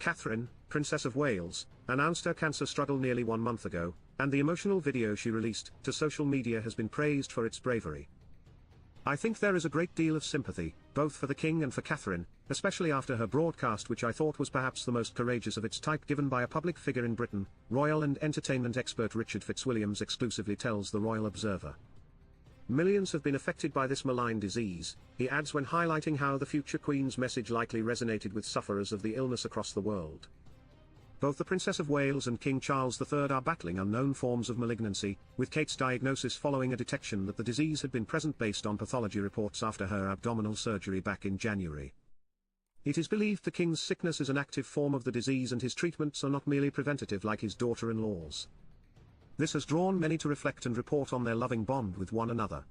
Catherine, Princess of Wales, announced her cancer struggle nearly 1 month ago, and the emotional video she released to social media has been praised for its bravery. I think there is a great deal of sympathy, both for the King and for Catherine, especially after her broadcast, which I thought was perhaps the most courageous of its type given by a public figure in Britain, royal and entertainment expert Richard Fitzwilliams exclusively tells the Royal Observer. Millions have been affected by this malign disease, he adds when highlighting how the future Queen's message likely resonated with sufferers of the illness across the world. Both the Princess of Wales and King Charles III are battling unknown forms of malignancy, with Kate's diagnosis following a detection that the disease had been present based on pathology reports after her abdominal surgery back in January. It is believed the King's sickness is an active form of the disease and his treatments are not merely preventative like his daughter-in-law's. This has drawn many to reflect and report on their loving bond with one another.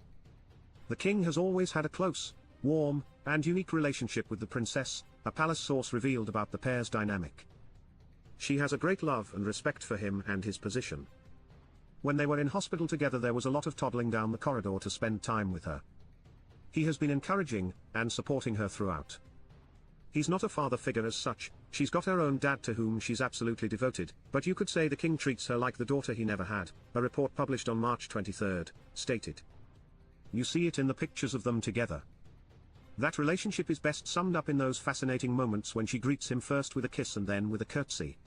The King has always had a close, warm, and unique relationship with the Princess, a palace source revealed about the pair's dynamic. She has a great love and respect for him and his position. When they were in hospital together there was a lot of toddling down the corridor to spend time with her. He has been encouraging and supporting her throughout. He's not a father figure as such, she's got her own dad to whom she's absolutely devoted, but you could say the King treats her like the daughter he never had, a report published on March 23 stated. You see it in the pictures of them together. That relationship is best summed up in those fascinating moments when she greets him first with a kiss and then with a curtsy.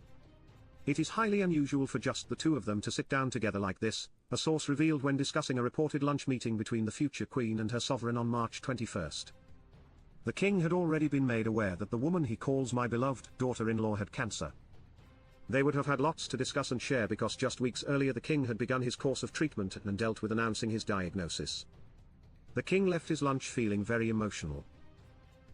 It is highly unusual for just the two of them to sit down together like this, a source revealed when discussing a reported lunch meeting between the future Queen and her sovereign on March 21. The King had already been made aware that the woman he calls my beloved daughter-in-law had cancer. They would have had lots to discuss and share because just weeks earlier the King had begun his course of treatment and dealt with announcing his diagnosis. The King left his lunch feeling very emotional.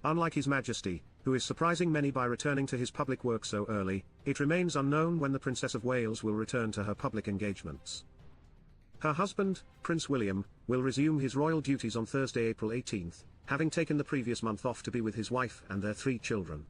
Unlike His Majesty, who is surprising many by returning to his public work so early, it remains unknown when the Princess of Wales will return to her public engagements. Her husband, Prince William, will resume his royal duties on Thursday, April 18, having taken the previous month off to be with his wife and their 3 children.